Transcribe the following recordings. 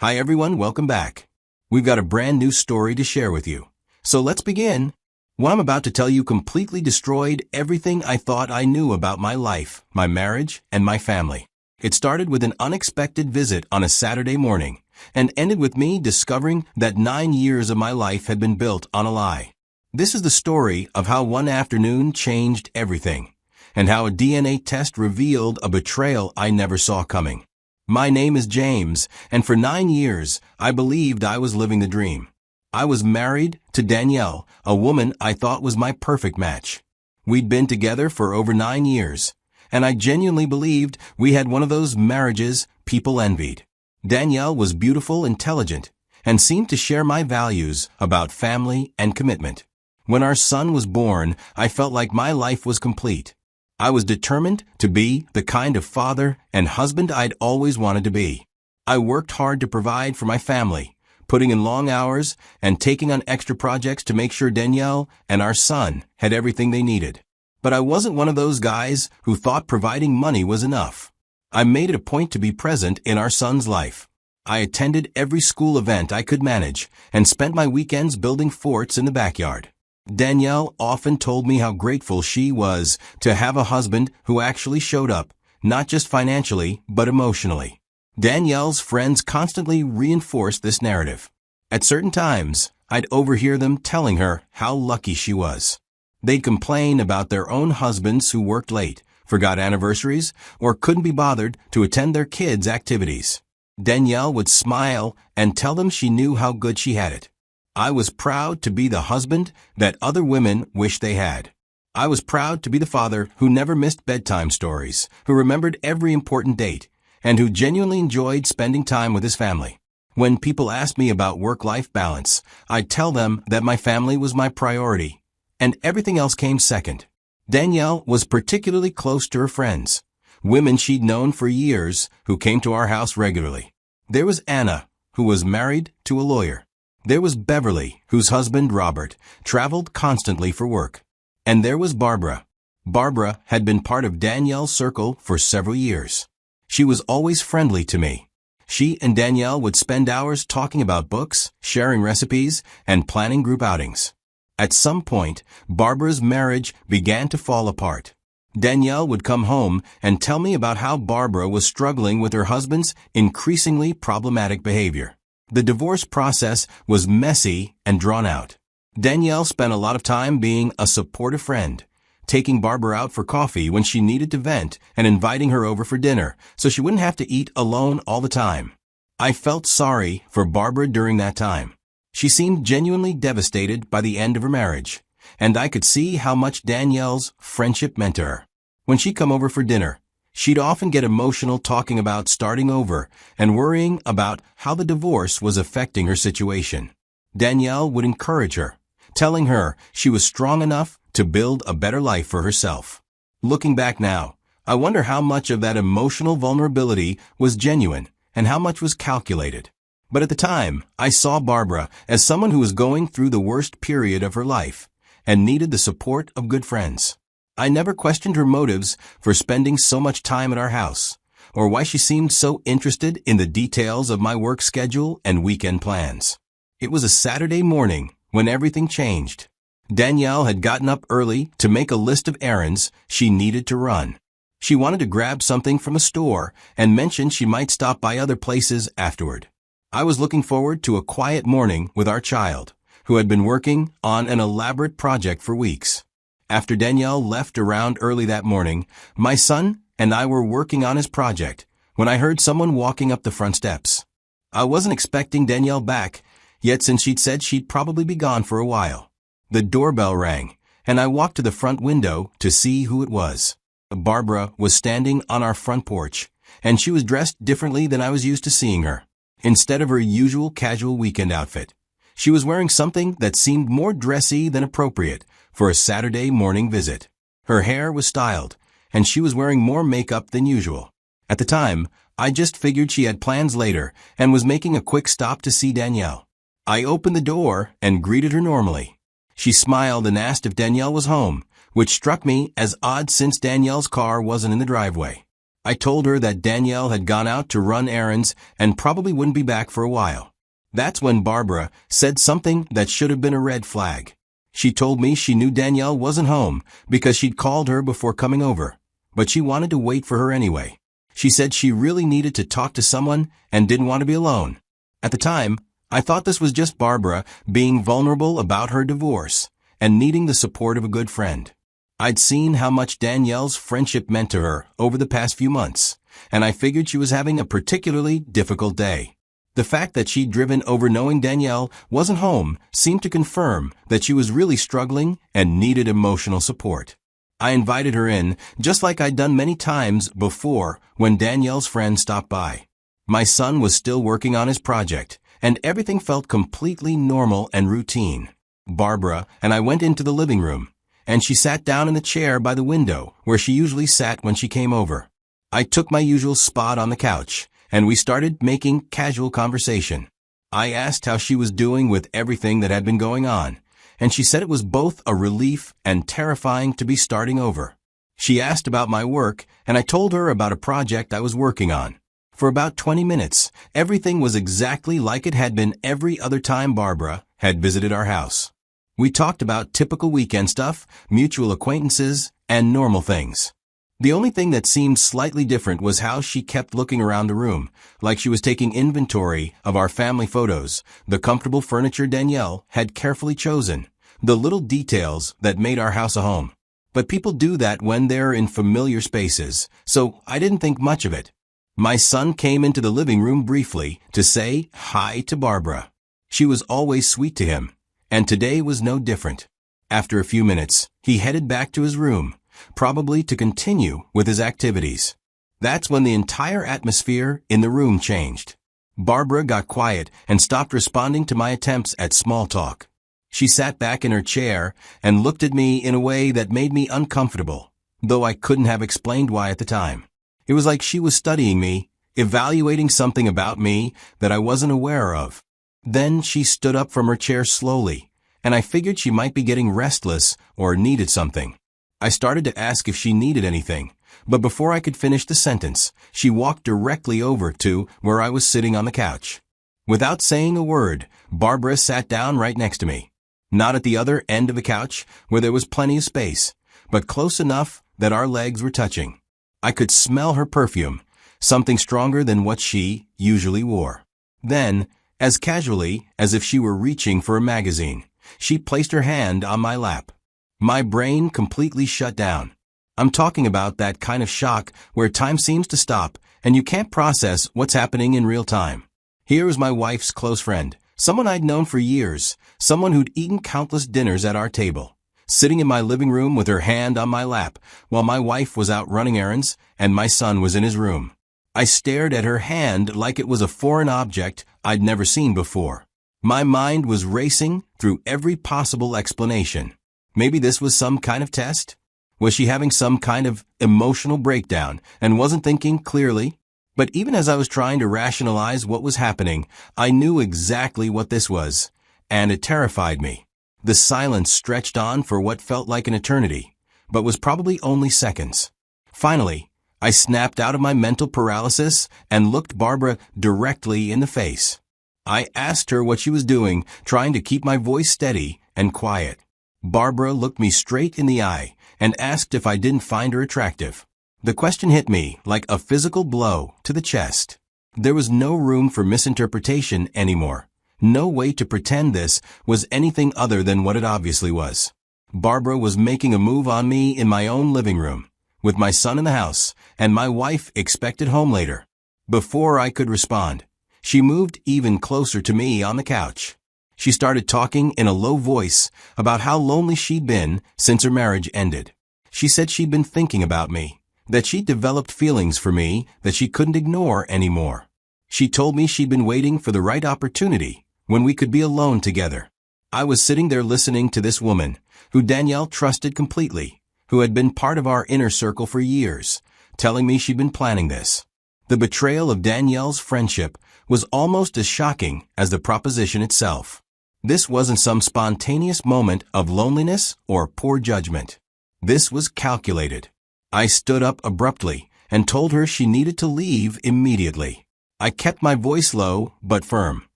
Hi everyone, welcome back. We've got a brand new story to share with you. So let's begin. What I'm about to tell you completely destroyed everything I thought I knew about my life, my marriage, and my family. It started with an unexpected visit on a Saturday morning, and ended with me discovering that 9 years of my life had been built on a lie. This is the story of how one afternoon changed everything, and how a DNA test revealed a betrayal I never saw coming. My name is James, and for 9 years, I believed I was living the dream. I was married to Danielle, a woman I thought was my perfect match. We'd been together for over 9 years, and I genuinely believed we had one of those marriages people envied. Danielle was beautiful, intelligent, and seemed to share my values about family and commitment. When our son was born, I felt like my life was complete. I was determined to be the kind of father and husband I'd always wanted to be. I worked hard to provide for my family, putting in long hours and taking on extra projects to make sure Danielle and our son had everything they needed. But I wasn't one of those guys who thought providing money was enough. I made it a point to be present in our son's life. I attended every school event I could manage and spent my weekends building forts in the backyard. Danielle often told me how grateful she was to have a husband who actually showed up, not just financially, but emotionally. Danielle's friends constantly reinforced this narrative. At certain times, I'd overhear them telling her how lucky she was. They'd complain about their own husbands who worked late, forgot anniversaries, or couldn't be bothered to attend their kids' activities. Danielle would smile and tell them she knew how good she had it. I was proud to be the husband that other women wished they had. I was proud to be the father who never missed bedtime stories, who remembered every important date, and who genuinely enjoyed spending time with his family. When people asked me about work-life balance, I'd tell them that my family was my priority, and everything else came second. Danielle was particularly close to her friends, women she'd known for years who came to our house regularly. There was Anna, who was married to a lawyer. There was Beverly, whose husband, Robert, traveled constantly for work. And there was Barbara. Barbara had been part of Danielle's circle for several years. She was always friendly to me. She and Danielle would spend hours talking about books, sharing recipes, and planning group outings. At some point, Barbara's marriage began to fall apart. Danielle would come home and tell me about how Barbara was struggling with her husband's increasingly problematic behavior. The divorce process was messy and drawn out. Danielle spent a lot of time being a supportive friend, taking Barbara out for coffee when she needed to vent and inviting her over for dinner so she wouldn't have to eat alone all the time. I felt sorry for Barbara during that time. She seemed genuinely devastated by the end of her marriage, and I could see how much Danielle's friendship meant to her. When she'd come over for dinner, she'd often get emotional talking about starting over and worrying about how the divorce was affecting her situation. Danielle would encourage her, telling her she was strong enough to build a better life for herself. Looking back now, I wonder how much of that emotional vulnerability was genuine and how much was calculated. But at the time, I saw Barbara as someone who was going through the worst period of her life and needed the support of good friends. I never questioned her motives for spending so much time at our house, or why she seemed so interested in the details of my work schedule and weekend plans. It was a Saturday morning when everything changed. Danielle had gotten up early to make a list of errands she needed to run. She wanted to grab something from a store and mentioned she might stop by other places afterward. I was looking forward to a quiet morning with our child, who had been working on an elaborate project for weeks. After Danielle left around early that morning, my son and I were working on his project when I heard someone walking up the front steps. I wasn't expecting Danielle back, yet since she'd said she'd probably be gone for a while. The doorbell rang, and I walked to the front window to see who it was. Barbara was standing on our front porch, and she was dressed differently than I was used to seeing her. Instead of her usual casual weekend outfit, she was wearing something that seemed more dressy than appropriate for a Saturday morning visit. Her hair was styled, and she was wearing more makeup than usual. At the time, I just figured she had plans later and was making a quick stop to see Danielle. I opened the door and greeted her normally. She smiled and asked if Danielle was home, which struck me as odd since Danielle's car wasn't in the driveway. I told her that Danielle had gone out to run errands and probably wouldn't be back for a while. That's when Barbara said something that should have been a red flag. She told me she knew Danielle wasn't home because she'd called her before coming over, but she wanted to wait for her anyway. She said she really needed to talk to someone and didn't want to be alone. At the time, I thought this was just Barbara being vulnerable about her divorce and needing the support of a good friend. I'd seen how much Danielle's friendship meant to her over the past few months, and I figured she was having a particularly difficult day. The fact that she'd driven over knowing Danielle wasn't home seemed to confirm that she was really struggling and needed emotional support. I invited her in, just like I'd done many times before when Danielle's friend stopped by. My son was still working on his project, and everything felt completely normal and routine. Barbara and I went into the living room, and she sat down in the chair by the window where she usually sat when she came over. I took my usual spot on the couch, and we started making casual conversation. I asked how she was doing with everything that had been going on, and she said it was both a relief and terrifying to be starting over. She asked about my work, and I told her about a project I was working on. For about 20 minutes, everything was exactly like it had been every other time Barbara had visited our house. We talked about typical weekend stuff, mutual acquaintances, and normal things. The only thing that seemed slightly different was how she kept looking around the room, like she was taking inventory of our family photos, the comfortable furniture Danielle had carefully chosen, the little details that made our house a home. But people do that when they're in familiar spaces, so I didn't think much of it. My son came into the living room briefly to say hi to Barbara. She was always sweet to him, and today was no different. After a few minutes, he headed back to his room, probably to continue with his activities. That's when the entire atmosphere in the room changed. Barbara got quiet and stopped responding to my attempts at small talk. She sat back in her chair and looked at me in a way that made me uncomfortable, though I couldn't have explained why at the time. It was like she was studying me, evaluating something about me that I wasn't aware of. Then she stood up from her chair slowly, and I figured she might be getting restless or needed something. I started to ask if she needed anything, but before I could finish the sentence, she walked directly over to where I was sitting on the couch. Without saying a word, Barbara sat down right next to me. Not at the other end of the couch, where there was plenty of space, but close enough that our legs were touching. I could smell her perfume, something stronger than what she usually wore. Then, as casually as if she were reaching for a magazine, she placed her hand on my lap. My brain completely shut down. I'm talking about that kind of shock where time seems to stop and you can't process what's happening in real time. Here was my wife's close friend, someone I'd known for years, someone who'd eaten countless dinners at our table, sitting in my living room with her hand on my lap while my wife was out running errands and my son was in his room. I stared at her hand like it was a foreign object I'd never seen before. My mind was racing through every possible explanation. Maybe this was some kind of test? Was she having some kind of emotional breakdown and wasn't thinking clearly? But even as I was trying to rationalize what was happening, I knew exactly what this was, and it terrified me. The silence stretched on for what felt like an eternity, but was probably only seconds. Finally, I snapped out of my mental paralysis and looked Barbara directly in the face. I asked her what she was doing, trying to keep my voice steady and quiet. Barbara looked me straight in the eye and asked if I didn't find her attractive. The question hit me like a physical blow to the chest. There was no room for misinterpretation anymore. No way to pretend this was anything other than what it obviously was. Barbara was making a move on me in my own living room, with my son in the house and my wife expected home later. Before I could respond, she moved even closer to me on the couch. She started talking in a low voice about how lonely she'd been since her marriage ended. She said she'd been thinking about me, that she'd developed feelings for me that she couldn't ignore anymore. She told me she'd been waiting for the right opportunity when we could be alone together. I was sitting there listening to this woman, who Danielle trusted completely, who had been part of our inner circle for years, telling me she'd been planning this. The betrayal of Danielle's friendship was almost as shocking as the proposition itself. This wasn't some spontaneous moment of loneliness or poor judgment. This was calculated. I stood up abruptly and told her she needed to leave immediately. I kept my voice low but firm.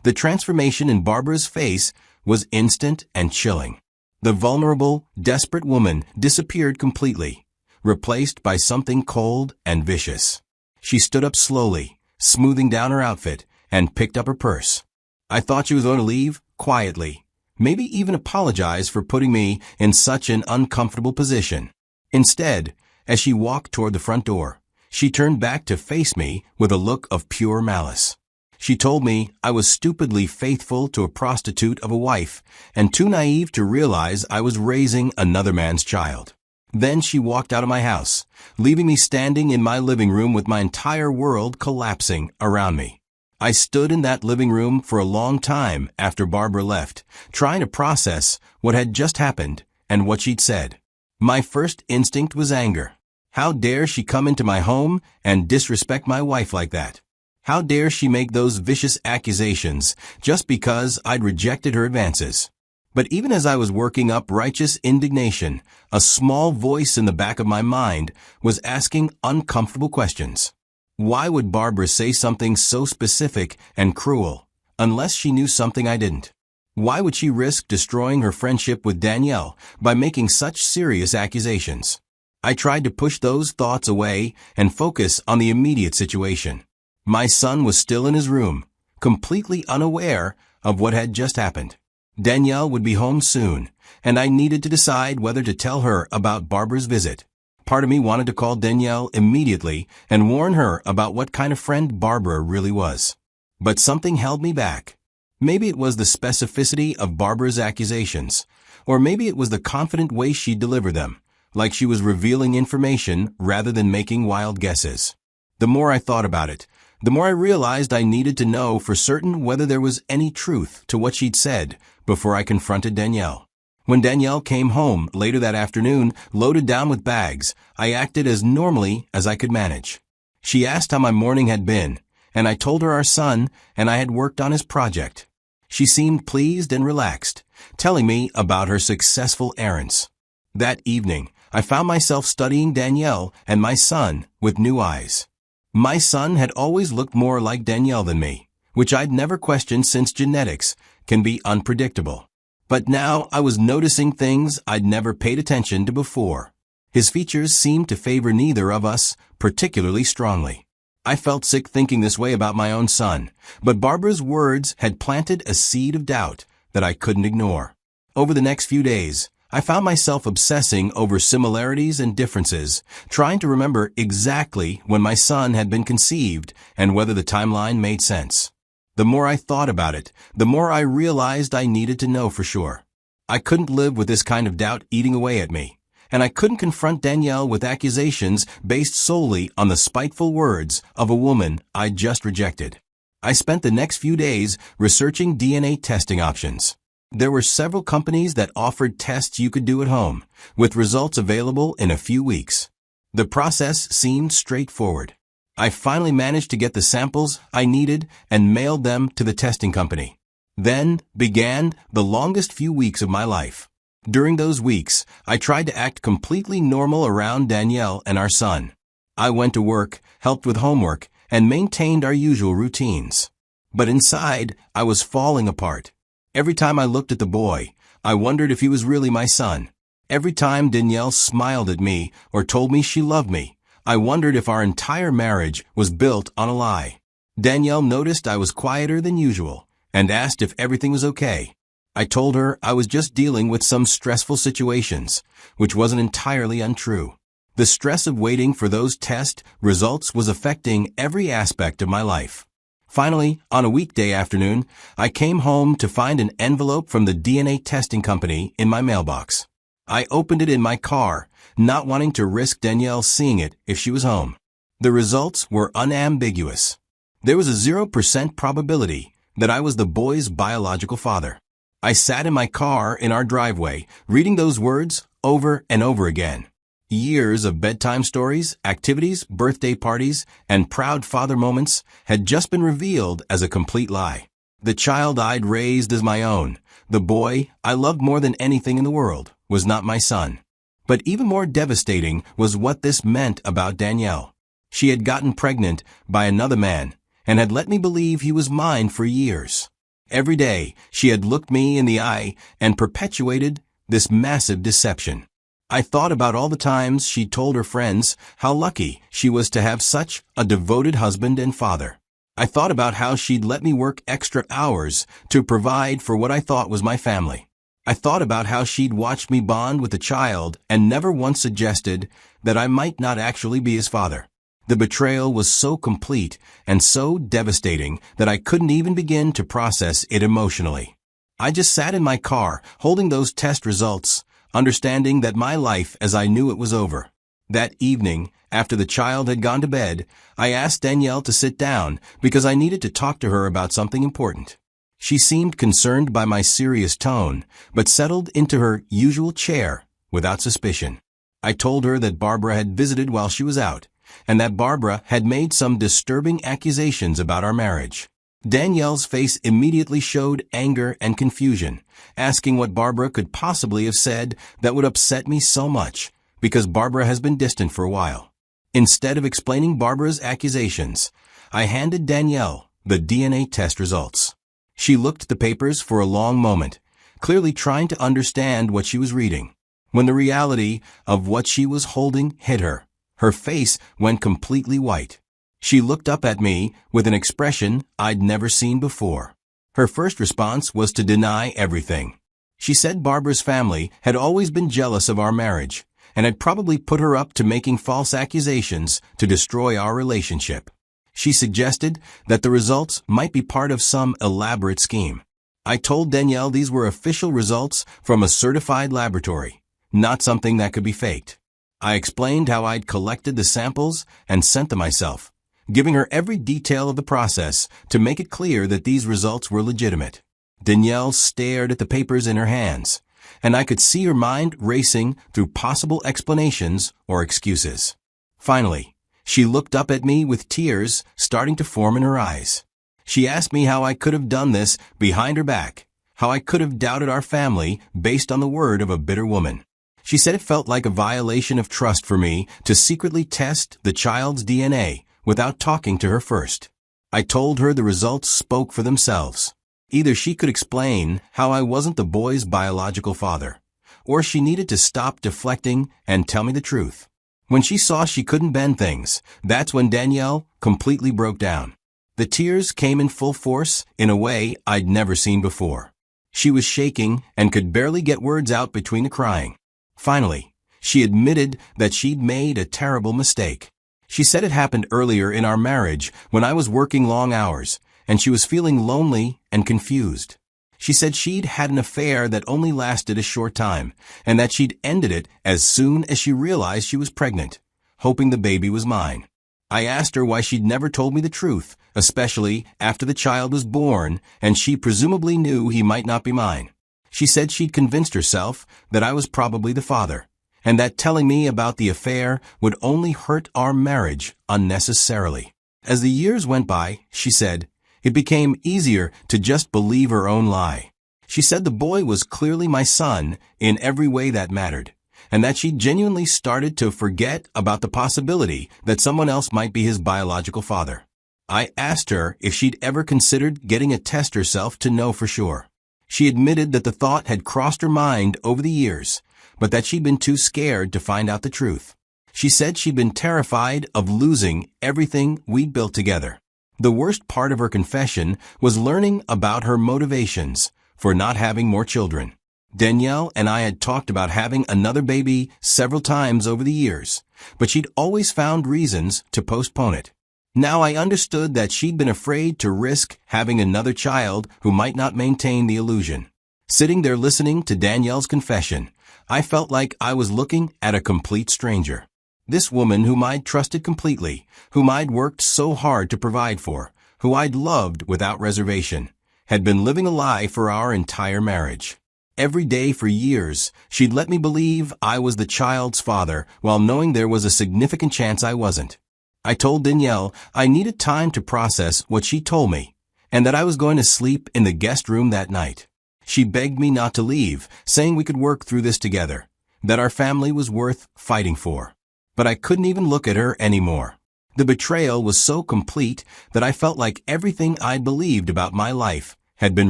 The transformation in Barbara's face was instant and chilling. The vulnerable, desperate woman disappeared completely, replaced by something cold and vicious. She stood up slowly, smoothing down her outfit, and picked up her purse. I thought she was going to leave, quietly, maybe even apologize for putting me in such an uncomfortable position. Instead, as she walked toward the front door, she turned back to face me with a look of pure malice. She told me I was stupidly faithful to a prostitute of a wife and too naive to realize I was raising another man's child. Then she walked out of my house, leaving me standing in my living room with my entire world collapsing around me. I stood in that living room for a long time after Barbara left, trying to process what had just happened and what she'd said. My first instinct was anger. How dare she come into my home and disrespect my wife like that? How dare she make those vicious accusations just because I'd rejected her advances? But even as I was working up righteous indignation, a small voice in the back of my mind was asking uncomfortable questions. Why would Barbara say something so specific and cruel, unless she knew something I didn't? Why would she risk destroying her friendship with Danielle by making such serious accusations? I tried to push those thoughts away and focus on the immediate situation. My son was still in his room, completely unaware of what had just happened. Danielle would be home soon, and I needed to decide whether to tell her about Barbara's visit. Part of me wanted to call Danielle immediately and warn her about what kind of friend Barbara really was. But something held me back. Maybe it was the specificity of Barbara's accusations, or maybe it was the confident way she delivered them, like she was revealing information rather than making wild guesses. The more I thought about it, the more I realized I needed to know for certain whether there was any truth to what she'd said before I confronted Danielle. When Danielle came home later that afternoon, loaded down with bags, I acted as normally as I could manage. She asked how my morning had been, and I told her our son and I had worked on his project. She seemed pleased and relaxed, telling me about her successful errands. That evening, I found myself studying Danielle and my son with new eyes. My son had always looked more like Danielle than me, which I'd never questioned since genetics can be unpredictable. But now I was noticing things I'd never paid attention to before. His features seemed to favor neither of us particularly strongly. I felt sick thinking this way about my own son, but Barbara's words had planted a seed of doubt that I couldn't ignore. Over the next few days, I found myself obsessing over similarities and differences, trying to remember exactly when my son had been conceived and whether the timeline made sense. The more I thought about it, the more I realized I needed to know for sure. I couldn't live with this kind of doubt eating away at me, and I couldn't confront Danielle with accusations based solely on the spiteful words of a woman I'd just rejected. I spent the next few days researching DNA testing options. There were several companies that offered tests you could do at home, with results available in a few weeks. The process seemed straightforward. I finally managed to get the samples I needed and mailed them to the testing company. Then began the longest few weeks of my life. During those weeks, I tried to act completely normal around Danielle and our son. I went to work, helped with homework, and maintained our usual routines. But inside, I was falling apart. Every time I looked at the boy, I wondered if he was really my son. Every time Danielle smiled at me or told me she loved me, I wondered if our entire marriage was built on a lie. Danielle noticed I was quieter than usual and asked if everything was okay. I told her I was just dealing with some stressful situations, which wasn't entirely untrue. The stress of waiting for those test results was affecting every aspect of my life. Finally, on a weekday afternoon, I came home to find an envelope from the DNA testing company in my mailbox. I opened it in my car, not wanting to risk Danielle seeing it if she was home. The results were unambiguous. There was a 0% probability that I was the boy's biological father. I sat in my car in our driveway, reading those words over and over again. Years of bedtime stories, activities, birthday parties, and proud father moments had just been revealed as a complete lie. The child I'd raised as my own, the boy I loved more than anything in the world, was not my son. But even more devastating was what this meant about Danielle. She had gotten pregnant by another man and had let me believe he was mine for years. Every day, she had looked me in the eye and perpetuated this massive deception. I thought about all the times she told her friends how lucky she was to have such a devoted husband and father. I thought about how she'd let me work extra hours to provide for what I thought was my family. I thought about how she'd watched me bond with the child and never once suggested that I might not actually be his father. The betrayal was so complete and so devastating that I couldn't even begin to process it emotionally. I just sat in my car, holding those test results, understanding that my life as I knew it was over. That evening, after the child had gone to bed, I asked Danielle to sit down because I needed to talk to her about something important. She seemed concerned by my serious tone, but settled into her usual chair without suspicion. I told her that Barbara had visited while she was out, and that Barbara had made some disturbing accusations about our marriage. Danielle's face immediately showed anger and confusion, asking what Barbara could possibly have said that would upset me so much, because Barbara has been distant for a while. Instead of explaining Barbara's accusations, I handed Danielle the DNA test results. She looked at the papers for a long moment, clearly trying to understand what she was reading. When the reality of what she was holding hit her, her face went completely white. She looked up at me with an expression I'd never seen before. Her first response was to deny everything. She said Barbara's family had always been jealous of our marriage and had probably put her up to making false accusations to destroy our relationship. She suggested that the results might be part of some elaborate scheme. I told Danielle these were official results from a certified laboratory, not something that could be faked. I explained how I'd collected the samples and sent them myself, giving her every detail of the process to make it clear that these results were legitimate. Danielle stared at the papers in her hands, and I could see her mind racing through possible explanations or excuses. Finally, she looked up at me with tears starting to form in her eyes. She asked me how I could have done this behind her back, how I could have doubted our family based on the word of a bitter woman. She said it felt like a violation of trust for me to secretly test the child's DNA without talking to her first. I told her the results spoke for themselves. Either she could explain how I wasn't the boy's biological father, or she needed to stop deflecting and tell me the truth. When she saw she couldn't bend things, that's when Danielle completely broke down. The tears came in full force in a way I'd never seen before. She was shaking and could barely get words out between the crying. Finally, she admitted that she'd made a terrible mistake. She said it happened earlier in our marriage when I was working long hours, and she was feeling lonely and confused. She said she'd had an affair that only lasted a short time, and that she'd ended it as soon as she realized she was pregnant, hoping the baby was mine. I asked her why she'd never told me the truth, especially after the child was born, and she presumably knew he might not be mine. She said she'd convinced herself that I was probably the father, and that telling me about the affair would only hurt our marriage unnecessarily. As the years went by, she said, it became easier to just believe her own lie. She said the boy was clearly my son in every way that mattered, and that she genuinely started to forget about the possibility that someone else might be his biological father. I asked her if she'd ever considered getting a test herself to know for sure. She admitted that the thought had crossed her mind over the years, but that she'd been too scared to find out the truth. She said she'd been terrified of losing everything we'd built together. The worst part of her confession was learning about her motivations for not having more children. Danielle and I had talked about having another baby several times over the years, but she'd always found reasons to postpone it. Now I understood that she'd been afraid to risk having another child who might not maintain the illusion. Sitting there listening to Danielle's confession, I felt like I was looking at a complete stranger. This woman whom I'd trusted completely, whom I'd worked so hard to provide for, who I'd loved without reservation, had been living a lie for our entire marriage. Every day for years, she'd let me believe I was the child's father while knowing there was a significant chance I wasn't. I told Danielle I needed time to process what she told me, and that I was going to sleep in the guest room that night. She begged me not to leave, saying we could work through this together, that our family was worth fighting for. But I couldn't even look at her anymore. The betrayal was so complete that I felt like everything I'd believed about my life had been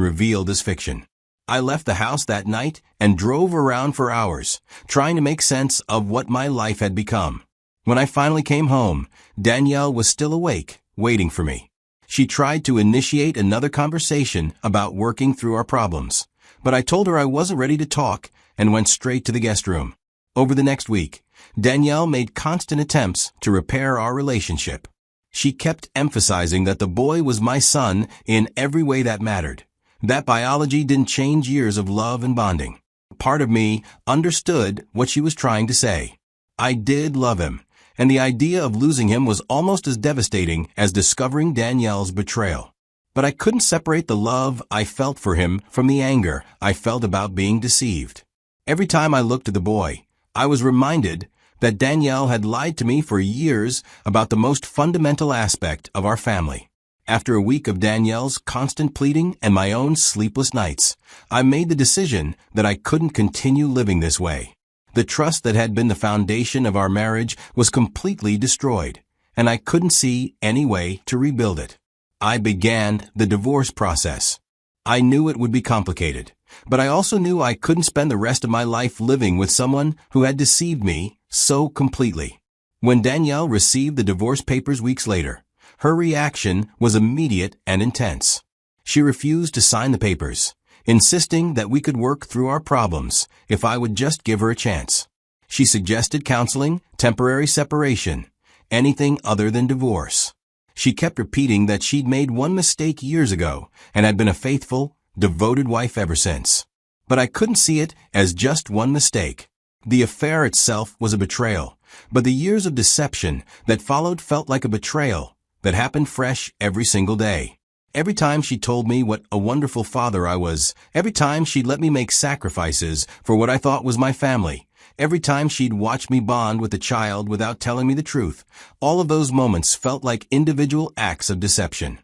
revealed as fiction. I left the house that night and drove around for hours, trying to make sense of what my life had become. When I finally came home, Danielle was still awake, waiting for me. She tried to initiate another conversation about working through our problems, but I told her I wasn't ready to talk and went straight to the guest room. Over the next week, Danielle made constant attempts to repair our relationship. She kept emphasizing that the boy was my son in every way that mattered, that biology didn't change years of love and bonding. Part of me understood what she was trying to say. I did love him, and the idea of losing him was almost as devastating as discovering Danielle's betrayal. But I couldn't separate the love I felt for him from the anger I felt about being deceived. Every time I looked at the boy, I was reminded that Danielle had lied to me for years about the most fundamental aspect of our family. After a week of Danielle's constant pleading and my own sleepless nights, I made the decision that I couldn't continue living this way. The trust that had been the foundation of our marriage was completely destroyed, and I couldn't see any way to rebuild it. I began the divorce process. I knew it would be complicated, but I also knew I couldn't spend the rest of my life living with someone who had deceived me so completely. When Danielle received the divorce papers weeks later, her reaction was immediate and intense. She refused to sign the papers, insisting that we could work through our problems if I would just give her a chance. She suggested counseling, temporary separation, anything other than divorce. She kept repeating that she'd made one mistake years ago and had been a faithful, devoted wife ever since. But I couldn't see it as just one mistake. The affair itself was a betrayal, but the years of deception that followed felt like a betrayal that happened fresh every single day. Every time she told me what a wonderful father I was, every time she'd let me make sacrifices for what I thought was my family, every time she'd watch me bond with the child without telling me the truth, all of those moments felt like individual acts of deception.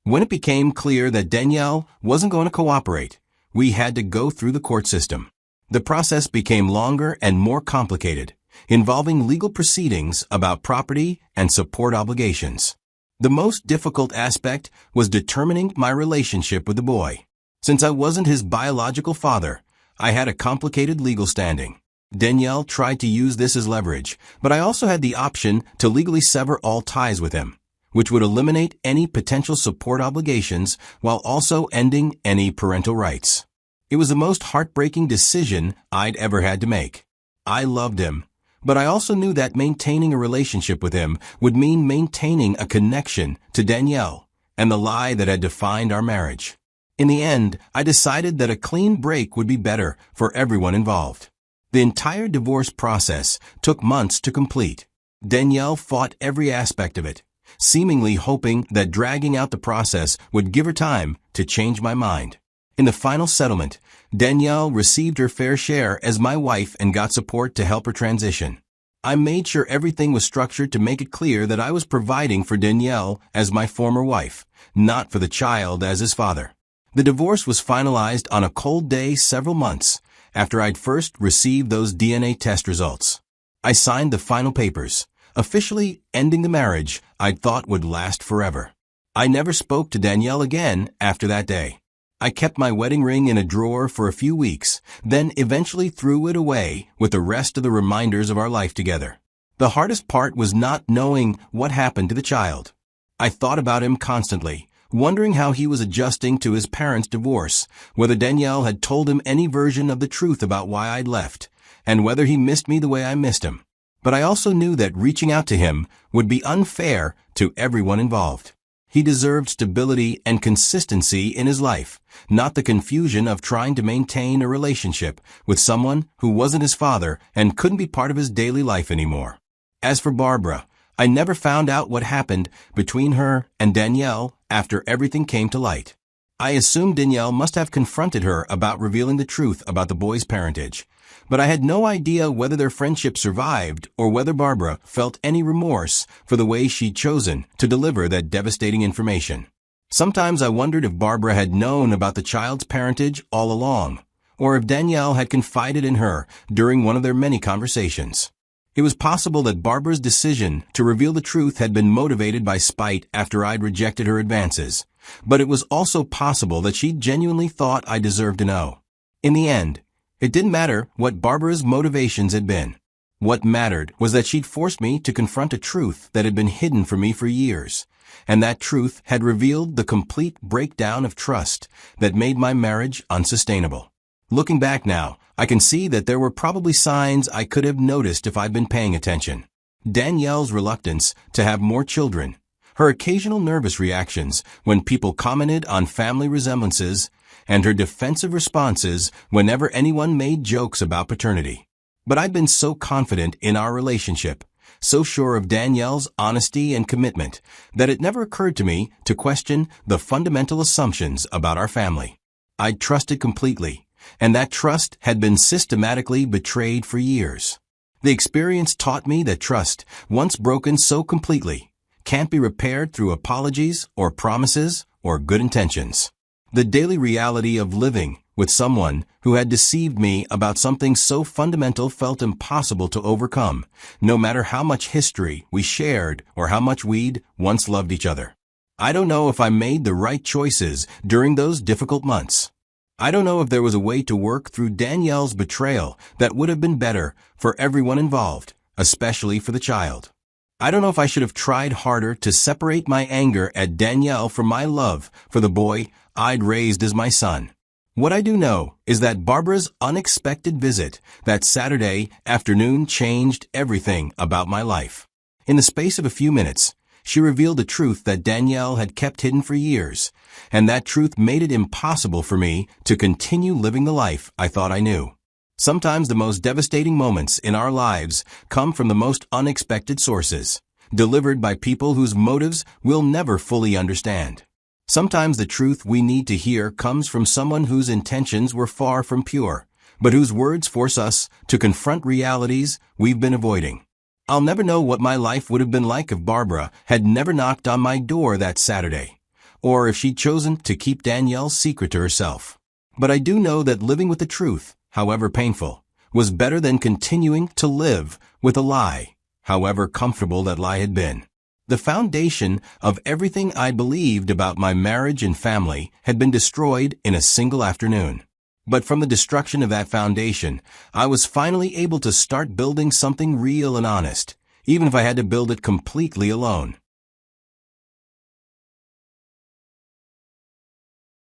When it became clear that Danielle wasn't going to cooperate, we had to go through the court system. The process became longer and more complicated, involving legal proceedings about property and support obligations. The most difficult aspect was determining my relationship with the boy. Since I wasn't his biological father, I had a complicated legal standing. Danielle tried to use this as leverage, but I also had the option to legally sever all ties with him, which would eliminate any potential support obligations while also ending any parental rights. It was the most heartbreaking decision I'd ever had to make. I loved him, but I also knew that maintaining a relationship with him would mean maintaining a connection to Danielle and the lie that had defined our marriage. In the end, I decided that a clean break would be better for everyone involved. The entire divorce process took months to complete. Danielle fought every aspect of it, seemingly hoping that dragging out the process would give her time to change my mind. In the final settlement, Danielle received her fair share as my wife and got support to help her transition. I made sure everything was structured to make it clear that I was providing for Danielle as my former wife, not for the child as his father. The divorce was finalized on a cold day several months after I'd first received those DNA test results. I signed the final papers, officially ending the marriage I'd thought would last forever. I never spoke to Danielle again after that day. I kept my wedding ring in a drawer for a few weeks, then eventually threw it away with the rest of the reminders of our life together. The hardest part was not knowing what happened to the child. I thought about him constantly, wondering how he was adjusting to his parents' divorce, whether Danielle had told him any version of the truth about why I'd left, and whether he missed me the way I missed him. But I also knew that reaching out to him would be unfair to everyone involved. He deserved stability and consistency in his life, not the confusion of trying to maintain a relationship with someone who wasn't his father and couldn't be part of his daily life anymore. As for Barbara, I never found out what happened between her and Danielle after everything came to light. I assumed Danielle must have confronted her about revealing the truth about the boy's parentage, but I had no idea whether their friendship survived or whether Barbara felt any remorse for the way she'd chosen to deliver that devastating information. Sometimes I wondered if Barbara had known about the child's parentage all along, or if Danielle had confided in her during one of their many conversations. It was possible that Barbara's decision to reveal the truth had been motivated by spite after I'd rejected her advances, but it was also possible that she genuinely thought I deserved to know. In the end, it didn't matter what Barbara's motivations had been. What mattered was that she'd forced me to confront a truth that had been hidden from me for years, and that truth had revealed the complete breakdown of trust that made my marriage unsustainable. Looking back now, I can see that there were probably signs I could have noticed if I'd been paying attention. Danielle's reluctance to have more children, her occasional nervous reactions when people commented on family resemblances, and her defensive responses whenever anyone made jokes about paternity. But I'd been so confident in our relationship, so sure of Danielle's honesty and commitment, that it never occurred to me to question the fundamental assumptions about our family. I'd trusted completely, and that trust had been systematically betrayed for years. The experience taught me that trust, once broken so completely, can't be repaired through apologies or promises or good intentions. The daily reality of living with someone who had deceived me about something so fundamental felt impossible to overcome, no matter how much history we shared or how much we'd once loved each other. I don't know if I made the right choices during those difficult months. I don't know if there was a way to work through Danielle's betrayal that would have been better for everyone involved, especially for the child. I don't know if I should have tried harder to separate my anger at Danielle from my love for the boy I'd raised as my son. What I do know is that Barbara's unexpected visit that Saturday afternoon changed everything about my life. In the space of a few minutes, she revealed a truth that Danielle had kept hidden for years, and that truth made it impossible for me to continue living the life I thought I knew. Sometimes the most devastating moments in our lives come from the most unexpected sources, delivered by people whose motives we'll never fully understand. Sometimes the truth we need to hear comes from someone whose intentions were far from pure, but whose words force us to confront realities we've been avoiding. I'll never know what my life would have been like if Barbara had never knocked on my door that Saturday, or if she'd chosen to keep Danielle's secret to herself. But I do know that living with the truth, however painful, was better than continuing to live with a lie, however comfortable that lie had been. The foundation of everything I believed about my marriage and family had been destroyed in a single afternoon. But from the destruction of that foundation, I was finally able to start building something real and honest, even if I had to build it completely alone.